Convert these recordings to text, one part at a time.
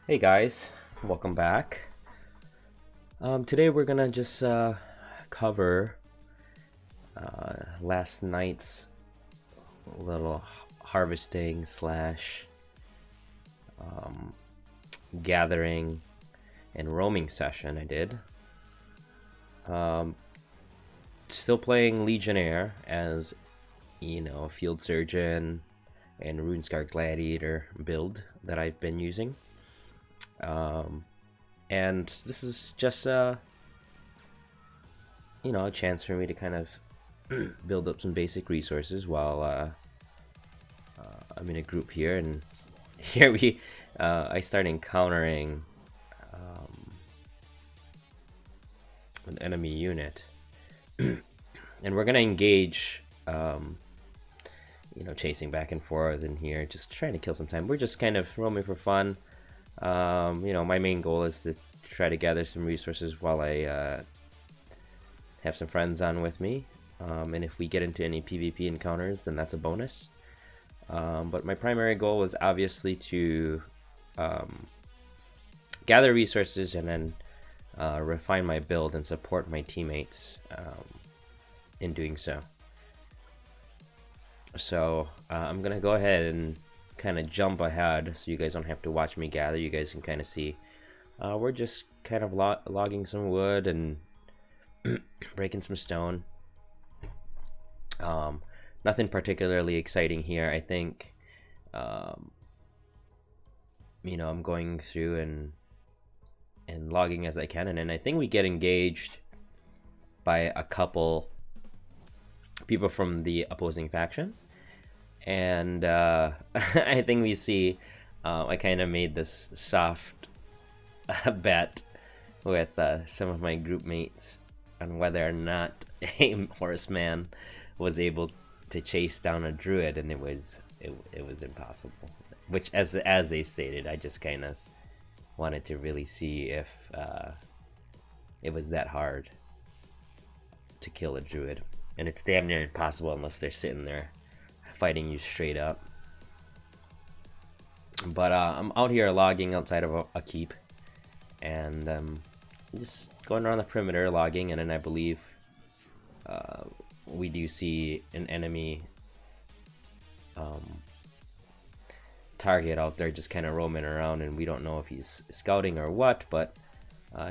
Hey guys, welcome back. Today we're gonna just cover last night's little harvesting slash gathering and roaming session I did. Um, Still playing Legionnaire as a field surgeon and RuneScar Gladiator build that I've been using. And this is just a chance for me to kind of build up some basic resources while I'm in a group here. And here I start encountering an enemy unit, and we're gonna engage. Chasing back and forth in here, just trying to kill some time. We're just kind of roaming for fun. My main goal is to try to gather some resources while I have some friends on with me. And if we get into any PvP encounters, then that's a bonus. But my primary goal is obviously to gather resources and then refine my build and support my teammates in doing so. So I'm gonna go ahead and kind of jump ahead so you guys don't have to watch me gather. You guys can kind of see we're just kind of logging some wood and breaking some stone. Nothing particularly exciting here. I think I'm going through and logging as I can, and then I think we get engaged by a couple people from the opposing faction. And I think we see I kind of made this soft bet with some of my group mates on whether or not a horseman was able to chase down a druid, and it was impossible. Which, as they stated, I just kind of wanted to really see if it was that hard to kill a druid, and it's damn near impossible unless they're sitting there fighting you straight up. But I'm out here logging outside of a keep, and just going around the perimeter logging, and then I believe we do see an enemy target out there just kind of roaming around, and we don't know if he's scouting or what. But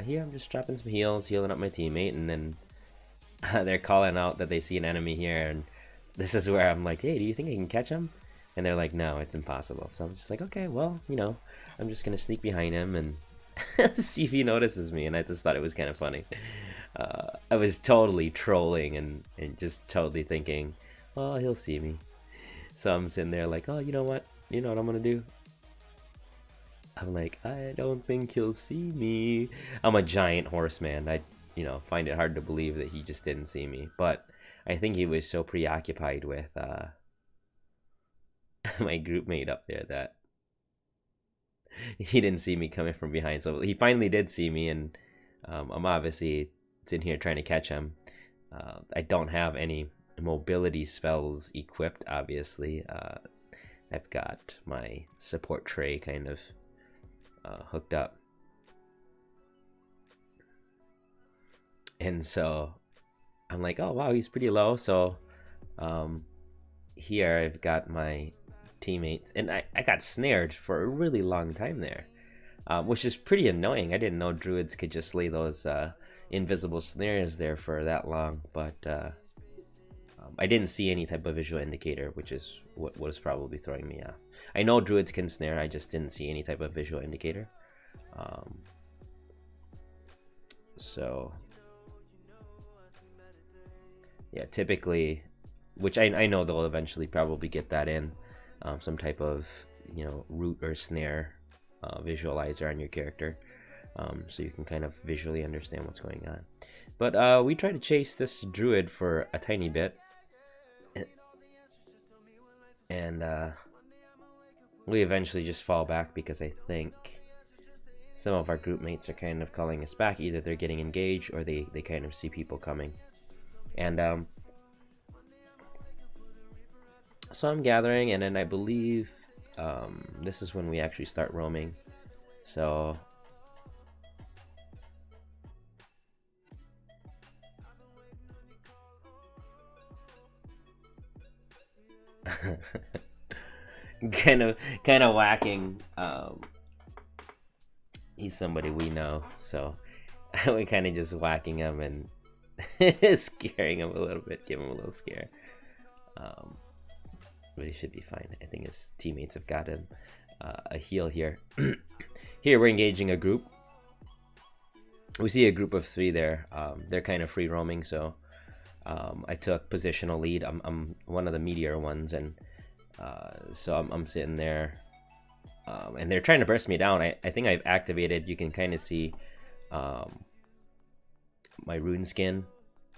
here I'm just dropping some heals, healing up my teammate, and then they're calling out that they see an enemy here, and this is where I'm like, hey, do you think I can catch him? And they're like, no, it's impossible. So I'm just like, okay, well, I'm just gonna sneak behind him and see if he notices me. And I just thought it was kind of funny. I was totally trolling and just totally thinking, well, he'll see me. So I'm sitting there like, oh, you know what I'm gonna do? I'm like, I don't think he'll see me. I'm a giant horseman. I find it hard to believe that he just didn't see me. But I think he was so preoccupied with my group mate up there that he didn't see me coming from behind. So he finally did see me, and I'm obviously in here trying to catch him. I don't have any mobility spells equipped, obviously. I've got my support tray kind of hooked up. And so I'm like, oh wow, he's pretty low. So here I've got my teammates, and I got snared for a really long time there, which is pretty annoying. I didn't know druids could just lay those invisible snares there for that long, but I didn't see any type of visual indicator, which is what was probably throwing me off. I know druids can snare, I just didn't see any type of visual indicator. So yeah, typically, which I know they'll eventually probably get that in, some type of root or snare visualizer on your character, so you can kind of visually understand what's going on. But we try to chase this druid for a tiny bit, and we eventually just fall back because I think some of our group mates are kind of calling us back. Either they're getting engaged or they kind of see people coming. And so I'm gathering, and then I believe this is when we actually start roaming. So kind of whacking. He's somebody we know, so we're kind of just whacking him and scaring him a little bit, give him a little scare. But he should be fine. I think his teammates have got him a heal here. Here we're engaging a group. We see a group of 3 there. They're kind of free roaming, so I took positional lead. I'm one of the meteor ones, and so I'm sitting there, and they're trying to burst me down. I think I've activated. You can kind of see my rune skin,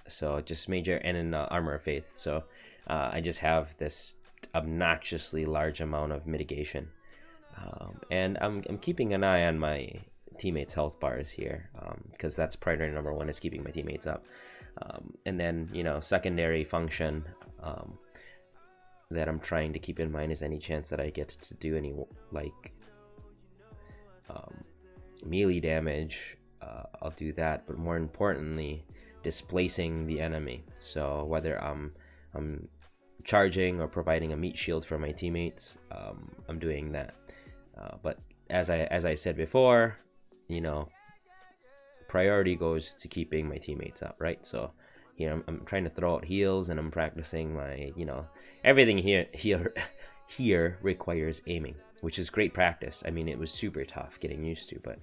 so just major and an armor of faith. So I just have this obnoxiously large amount of mitigation, and I'm keeping an eye on my teammates' health bars here, because that's priority number 1 is keeping my teammates up. And then, you know, secondary function that I'm trying to keep in mind is any chance that I get to do any like melee damage, I'll do that. But more importantly, displacing the enemy. So whether I'm charging or providing a meat shield for my teammates, I'm doing that. But as I said before, you know, priority goes to keeping my teammates up, right? So, you know, I'm trying to throw out heals, and I'm practicing my, you know, everything here requires aiming, which is great practice. I mean, it was super tough getting used to, but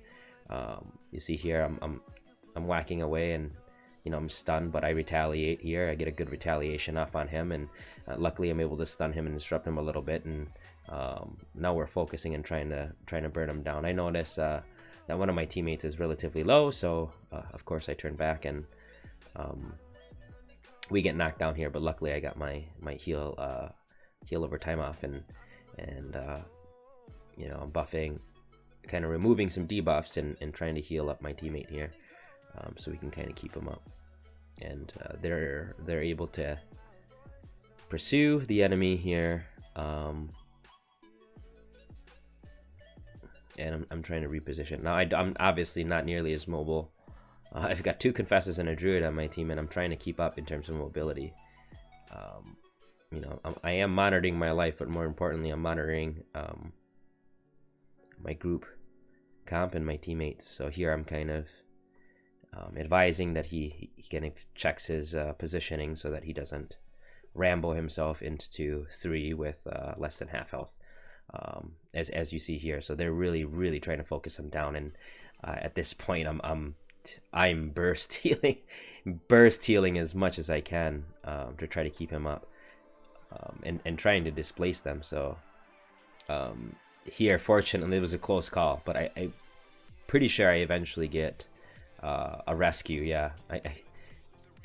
you see here, I'm whacking away, and you know, I'm stunned, but I retaliate here. I get a good retaliation off on him, and luckily I'm able to stun him and disrupt him a little bit, and now we're focusing and trying to burn him down. I notice that one of my teammates is relatively low, so of course I turn back, and we get knocked down here, but luckily I got my heal over time off, and you know, I'm buffing, kind of removing some debuffs and trying to heal up my teammate here, so we can kind of keep him up. And they're able to pursue the enemy here, and I'm trying to reposition. Now I'm obviously not nearly as mobile. I've got 2 confessors and a druid on my team, and I'm trying to keep up in terms of mobility. You know, I am monitoring my life, but more importantly, I'm monitoring my group comp and my teammates. So here I'm kind of advising that he kind of checks his positioning so that he doesn't rambo himself into 3 with less than half health, as you see here. So they're really trying to focus him down, and at this point I'm burst healing as much as I can to try to keep him up, and trying to displace them. So here, fortunately, it was a close call, but I'm pretty sure I eventually get a rescue. Yeah,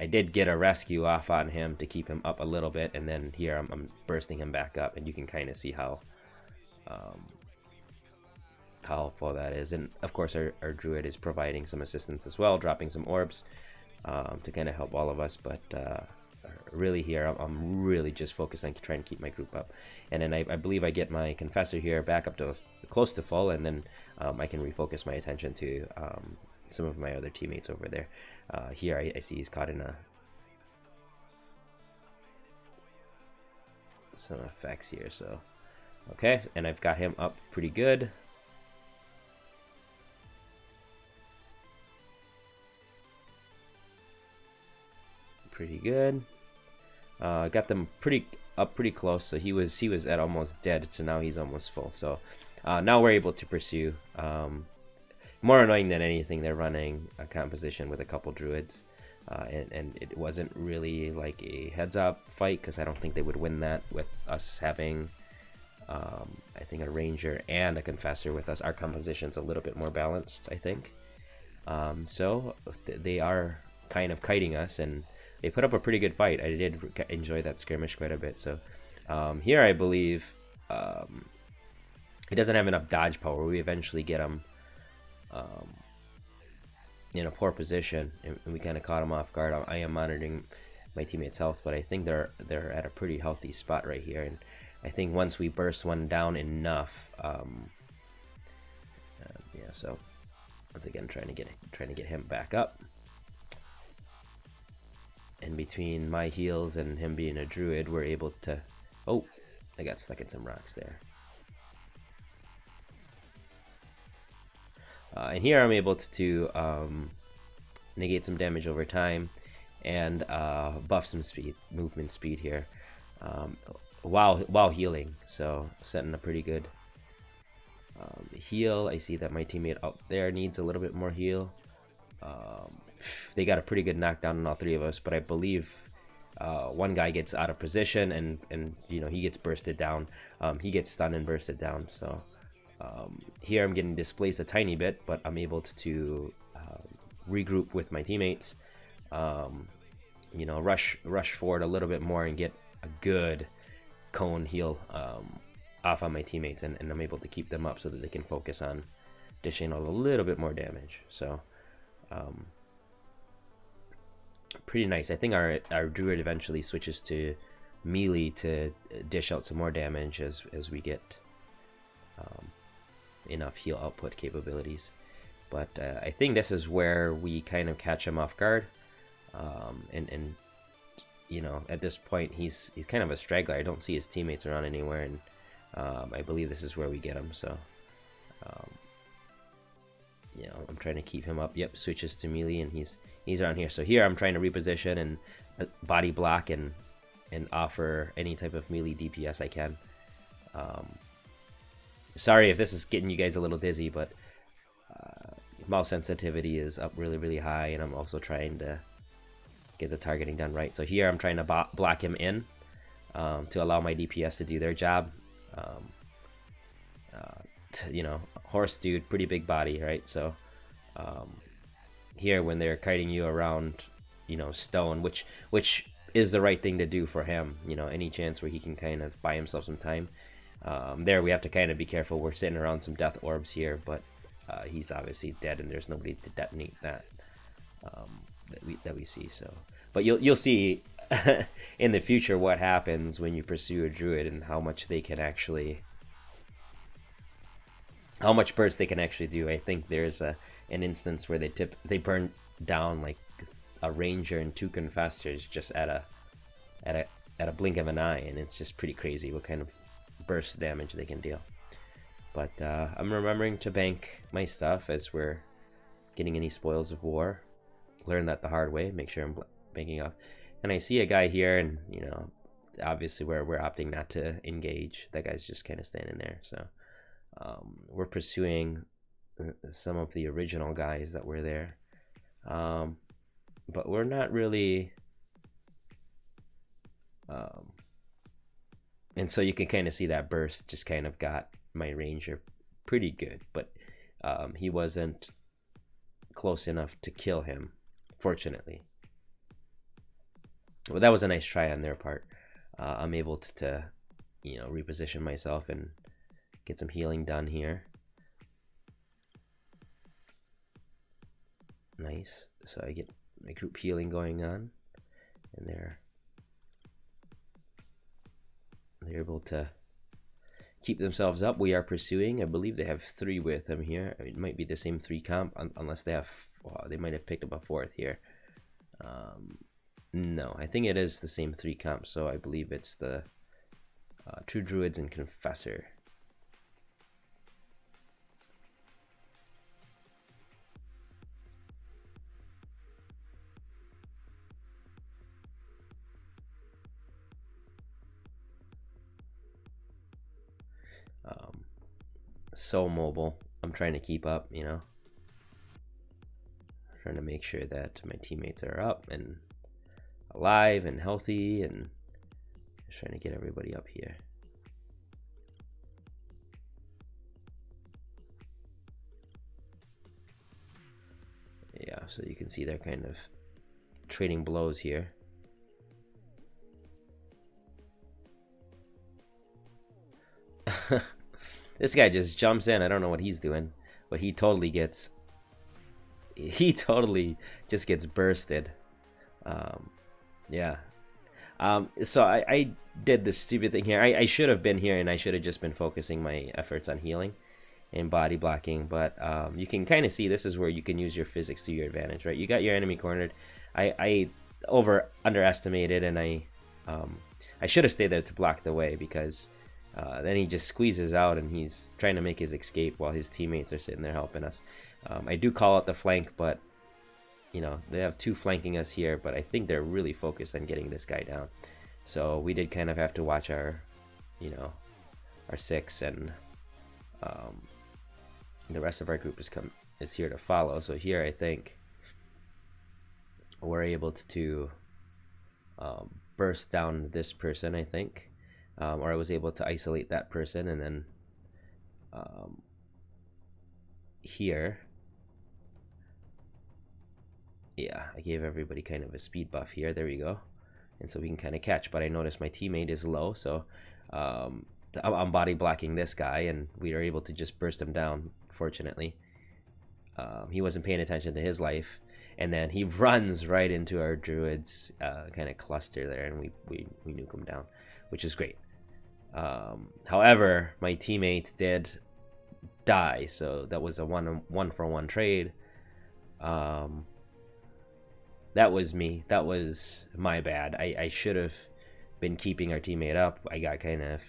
I did get a rescue off on him to keep him up a little bit, and then here I'm bursting him back up, and you can kind of see how powerful that is. And of course our druid is providing some assistance as well, dropping some orbs to kind of help all of us. But really here I'm really just focused on trying to keep my group up, and then I believe I get my confessor here back up to close to full, and then I can refocus my attention to some of my other teammates over there. Here I see he's caught in some effects here, so okay, and I've got him up pretty good. Pretty good. Got them pretty close. So he was at almost dead to now he's almost full. So now we're able to pursue. More annoying than anything, they're running a composition with a couple druids, and it wasn't really like a heads-up fight, because I don't think they would win that with us having I think a ranger and a confessor with us. Our composition's a little bit more balanced, I think. So they are kind of kiting us, and they put up a pretty good fight. I did enjoy that skirmish quite a bit. So here I believe he doesn't have enough dodge power. We eventually get him in a poor position, and we kind of caught him off guard. I am monitoring my teammates' health, but I think they're at a pretty healthy spot right here. And I think once we burst one down enough, yeah, Yeah, so once again trying to get him back up. And between my heals and him being a druid, we're able to... Oh, I got stuck in some rocks there. And here I'm able to negate some damage over time and buff some speed, movement speed here, while healing. So setting a pretty good heal. I see that my teammate up there needs a little bit more heal. They got a pretty good knockdown on all three of us, but I believe one guy gets out of position and you know, he gets bursted down. He gets stunned and bursted down. So here I'm getting displaced a tiny bit, but I'm able to regroup with my teammates. You know, rush forward a little bit more and get a good cone heal off on my teammates, and I'm able to keep them up so that they can focus on dishing out a little bit more damage. So pretty nice. I think our druid eventually switches to melee to dish out some more damage as we get enough heal output capabilities. But I think this is where we kind of catch him off guard, and you know, at this point he's kind of a straggler. I don't see his teammates around anywhere, and I believe this is where we get him. So you know, I'm trying to keep him up. Yep, switches to melee, and he's around here. So here I'm trying to reposition and body block and offer any type of melee DPS I can. Sorry if this is getting you guys a little dizzy, but mouse sensitivity is up really high, and I'm also trying to get the targeting done right. So here I'm trying to block him in to allow my DPS to do their job. You know, horse dude, pretty big body, right? So here when they're kiting you around, you know, stone, which is the right thing to do for him, you know, any chance where he can kind of buy himself some time. There we have to kind of be careful. We're sitting around some death orbs here, but he's obviously dead, and there's nobody to detonate that that we see. So, but you'll see in the future what happens when you pursue a druid and how much they can actually, how much burst they can actually do. I think there's an instance where they burn down like a ranger and 2 confessors just at a blink of an eye, and it's just pretty crazy what kind of burst damage they can deal. But I'm remembering to bank my stuff as we're getting any spoils of war. Learn that the hard way. Make sure I'm banking off. And I see a guy here, and you know, obviously we're opting not to engage. That guy's just kind of standing there. So we're pursuing some of the original guys that were there, but we're not really. And so you can kind of see that burst just kind of got my ranger pretty good, but he wasn't close enough to kill him, fortunately. Well, that was a nice try on their part. I'm able to you know, reposition myself and get some healing done here. Nice. So I get my group healing going on, and they're able to keep themselves up. We are pursuing. I believe they have 3 with them here. I mean, it might be the same 3 comp, unless they have. Well, they might have picked up a 4th here. No, I think it is the same 3 comp. So I believe it's the True Druids and Confessor. So mobile. I'm trying to keep up, you know, trying to make sure that my teammates are up and alive and healthy, and just trying to get everybody up here. Yeah, so you can see they're kind of trading blows here. This guy just jumps in. I don't know what he's doing, but he totally just gets bursted. Yeah. So I did this stupid thing here. I should have been here, and I should have just been focusing my efforts on healing. and body blocking, but you can kind of see this is where you can use your physics to your advantage, right? You got your enemy cornered. I underestimated, and I should have stayed there to block the way, because then he just squeezes out and he's trying to make his escape while his teammates are sitting there helping us. I do call out the flank, but you know, they have two flanking us here, but I think they're really focused on getting this guy down. So we did kind of have to watch our, you know, our 6, and the rest of our group is here to follow. So here I think we're able to burst down this person, I think, or I was able to isolate that person, and then here, yeah, I gave everybody kind of a speed buff here. There we go. And so we can kind of catch, but I noticed my teammate is low, so I'm body blocking this guy, and we are able to just burst him down, fortunately. He wasn't paying attention to his life, and then he runs right into our druids kind of cluster there, and we nuke him down, which is great. However, my teammate did die, so that was a one-for-one trade. That was me. That was my bad. I should have been keeping our teammate up. I got kind of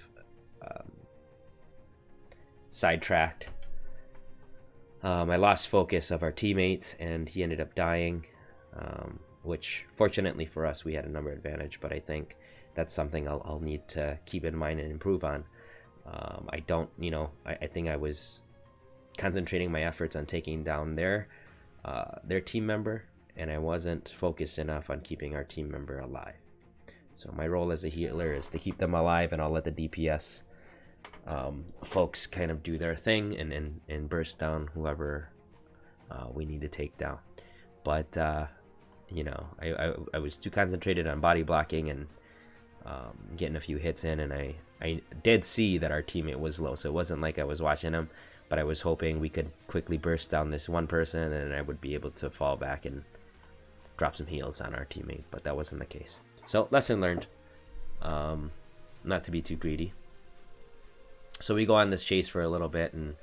sidetracked. I lost focus of our teammate, and he ended up dying, which fortunately for us, we had a number advantage, but I think that's something I'll need to keep in mind and improve on. I don't, you know, I think I was concentrating my efforts on taking down their team member, and I wasn't focused enough on keeping our team member alive. So my role as a healer is to keep them alive, and I'll let the DPS folks kind of do their thing and burst down whoever we need to take down. But you know, I was too concentrated on body blocking and getting a few hits in, and I did see that our teammate was low, so it wasn't like I was watching him, but I was hoping we could quickly burst down this one person, and then I would be able to fall back and drop some heals on our teammate, but that wasn't the case. So lesson learned, not to be too greedy. So we go on this chase for a little bit, and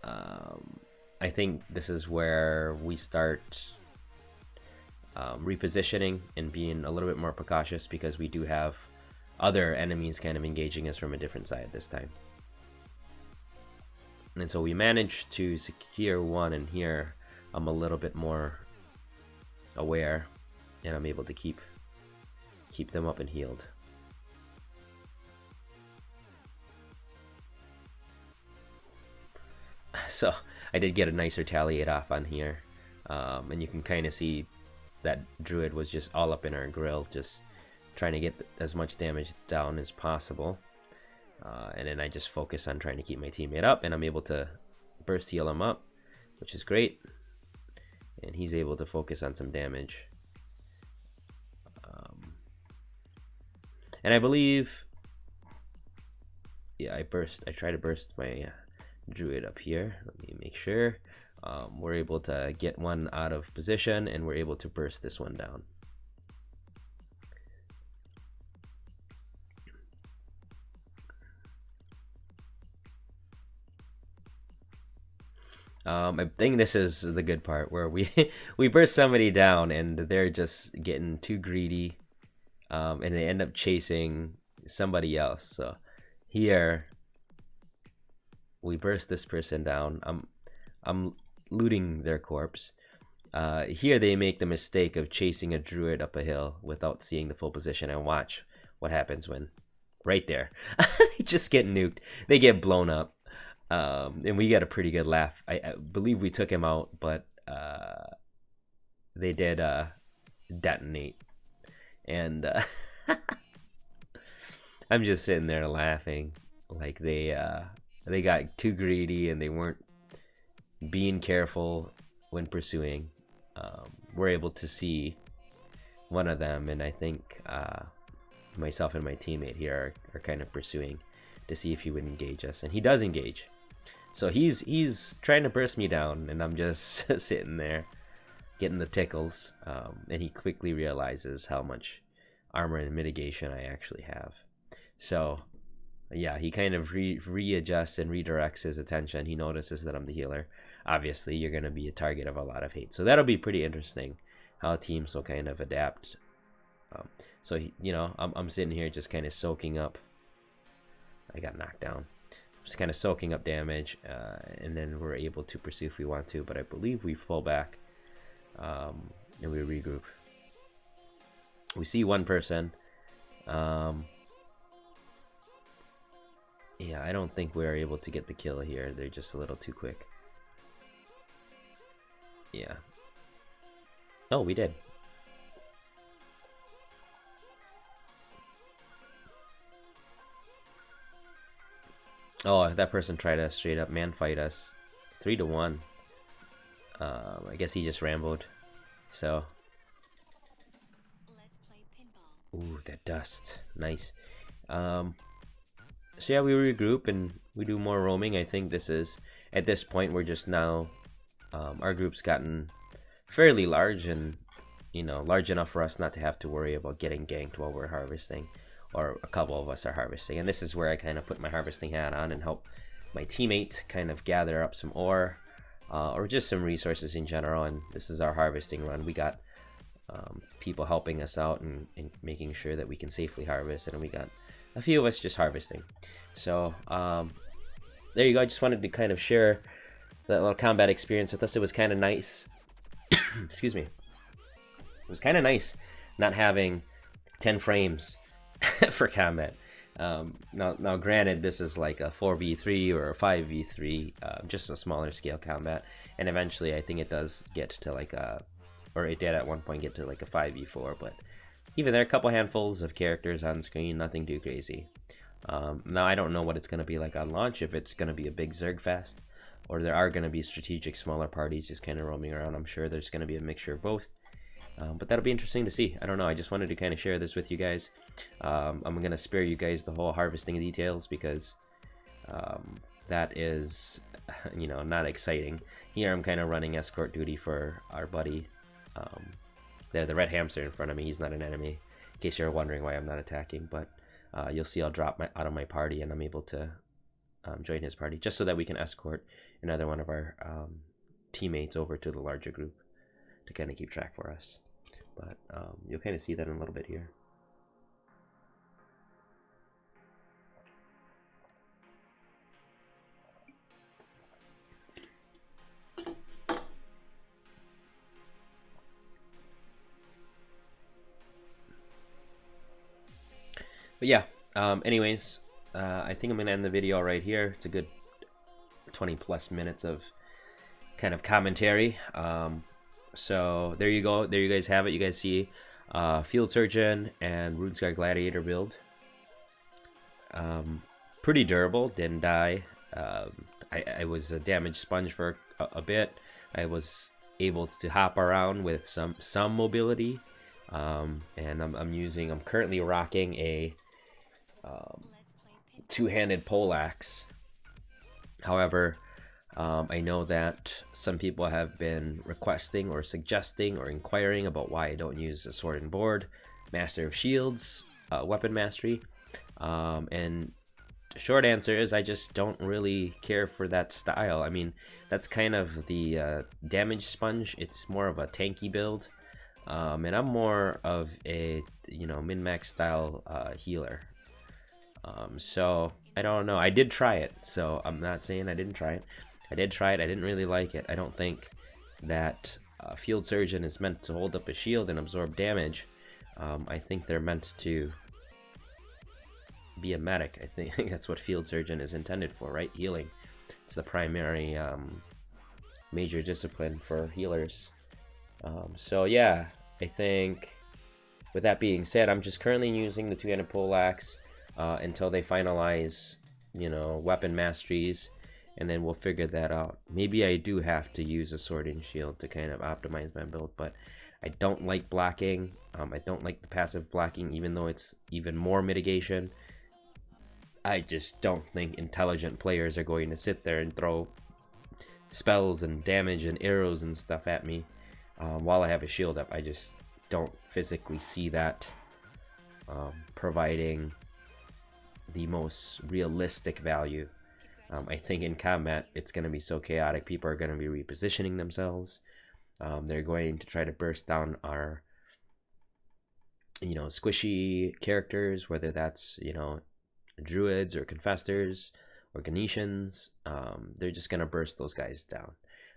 I think this is where we start repositioning and being a little bit more precautious, because we do have other enemies kind of engaging us from a different side this time. And so we managed to secure one, and here I'm a little bit more aware, and I'm able to keep them up and healed. So I did get a nice retaliate off on here, and you can kind of see that druid was just all up in our grill, just trying to get as much damage down as possible. And then I just focus on trying to keep my teammate up, and I'm able to burst heal him up, which is great. And he's able to focus on some damage. And I believe, yeah, I try to burst my druid up here. Let me make sure. We're able to get one out of position, and we're able to burst this one down. I think this is the good part, where we burst somebody down, and they're just getting too greedy, and they end up chasing somebody else. So here we burst this person down. I'm looting their corpse. Here they make the mistake of chasing a druid up a hill without seeing the full position, and watch what happens when right there they just get nuked. They get blown up. And we got a pretty good laugh. I believe we took him out, but they did detonate, and I'm just sitting there laughing, like they got too greedy and they weren't being careful when pursuing. We're able to see one of them, and I think myself and my teammate here are kind of pursuing to see if he would engage us, and he does engage. So he's trying to burst me down, and I'm just sitting there getting the tickles, and he quickly realizes how much armor and mitigation I actually have. So yeah, he kind of readjusts and redirects his attention. He notices that I'm the healer. Obviously, you're going to be a target of a lot of hate. So that'll be pretty interesting how teams will kind of adapt. You know, I'm sitting here just kind of soaking up. I got knocked down. Just kind of soaking up damage, and then we're able to pursue if we want to. But I believe we fall back, and we regroup. We see one person. Yeah, I don't think we're able to get the kill here. They're just a little too quick. Yeah. Oh, we did. Oh, that person tried to straight up man fight us. 3-1. I guess he just rambled. So. Ooh, that dust. Nice. So yeah, we regroup and we do more roaming. I think this is, at this point, we're just now, our group's gotten fairly large and, you know, large enough for us not to have to worry about getting ganked while we're harvesting, or a couple of us are harvesting. And this is where I kind of put my harvesting hat on and help my teammate kind of gather up some ore, or just some resources in general. And this is our harvesting run. We got people helping us out and making sure that we can safely harvest, and we got a few of us just harvesting. So there you go. I just wanted to kind of share that little combat experience with us. It was kind of nice. Excuse me. It was kind of nice not having 10 frames for combat. Now granted, this is like a 4v3 or a 5v3, just a smaller scale combat, and eventually I think it does get to like a, or it did at one point get to like a 5v4, but even there, a couple handfuls of characters on screen, nothing too crazy. Now I don't know what it's going to be like on launch, if it's going to be a big Zerg fest, or there are going to be strategic smaller parties just kind of roaming around. I'm sure there's going to be a mixture of both. But that'll be interesting to see. I don't know. I just wanted to kind of share this with you guys. I'm going to spare you guys the whole harvesting details because that is, you know, not exciting. Here I'm kind of running escort duty for our buddy. There, the red hamster in front of me. He's not an enemy, in case you're wondering why I'm not attacking. But you'll see I'll drop out of my party and I'm able to join his party just so that we can escort another one of our teammates over to the larger group to kind of keep track for us. But you'll kind of see that in a little bit here. But yeah, anyways, I think I'm going to end the video right here. It's a good 20 plus minutes of kind of commentary. So there you go. There you guys have it. You guys see Field Surgeon and RuneScar Gladiator build. Pretty durable. Didn't die. I was a damage sponge for a bit. I was able to hop around with some mobility. And I'm currently rocking a two-handed poleaxe. However, I know that some people have been requesting or suggesting or inquiring about why I don't use a sword and board, Master of Shields, weapon mastery, and the short answer is I just don't really care for that style. I mean, that's kind of the damage sponge. It's more of a tanky build, and I'm more of a, you know, min-max style healer. So I don't know. I did try it, so I'm not saying I didn't try it. I did try it. I didn't really like it. I don't think that Field Surgeon is meant to hold up a shield and absorb damage. I think they're meant to be a medic. I think that's what Field Surgeon is intended for, right? Healing. It's the primary major discipline for healers. So yeah, I think with that being said, I'm just currently using the two-handed poleaxe until they finalize, you know, weapon masteries, and then we'll figure that out. Maybe I do have to use a sword and shield to kind of optimize my build, but I don't like blocking. I don't like the passive blocking, even though it's even more mitigation. I just don't think intelligent players are going to sit there and throw spells and damage and arrows and stuff at me while I have a shield up. I just don't physically see that providing the most realistic value. I think in combat it's going to be so chaotic. People are going to be repositioning themselves. They're going to try to burst down our, squishy characters, whether that's, druids or confessors or Ganetians. They're just going to burst those guys down.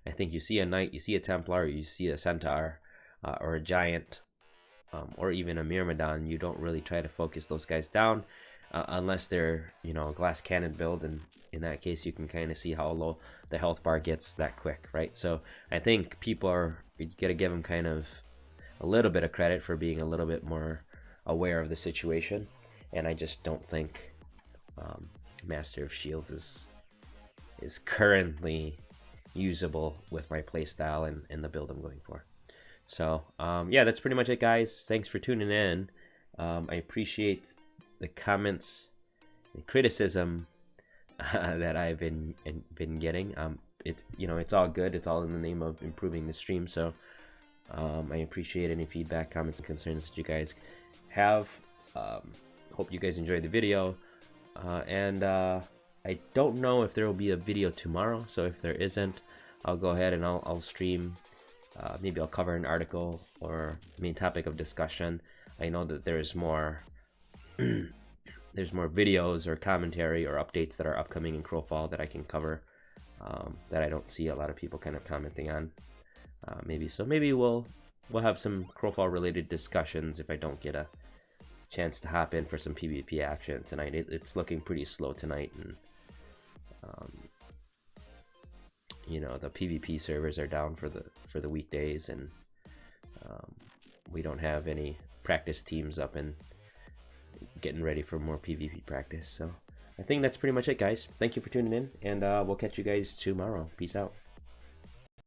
I think you see a knight, you see a Templar, you see a centaur, or a giant, or even a Myrmidon. You don't really try to focus those guys down unless they're, a glass cannon build, and in that case you can kind of see how low the health bar gets that quick, right? So I think people are, you gotta give them kind of a little bit of credit for being a little bit more aware of the situation, and I just don't think Master of Shields is currently usable with my playstyle and the build I'm going for. So yeah, that's pretty much it, guys. Thanks for tuning in. I appreciate the comments and criticism that I've been getting. It's all good. It's all in the name of improving the stream. So I appreciate any feedback, comments, and concerns that you guys have. Hope you guys enjoyed the video. And I don't know if there will be a video tomorrow. So if there isn't, I'll go ahead and I'll stream. Maybe I'll cover an article or main topic of discussion. I know that there's more there's more videos or commentary or updates that are upcoming in Crowfall that I can cover, that I don't see a lot of people kind of commenting on. Maybe we'll have some Crowfall related discussions if I don't get a chance to hop in for some PvP action tonight. It's looking pretty slow tonight, and the PvP servers are down for the weekdays, and we don't have any practice teams up and getting ready for more PvP practice. So I think that's pretty much it, guys. Thank you for tuning in, and we'll catch you guys tomorrow. Peace out.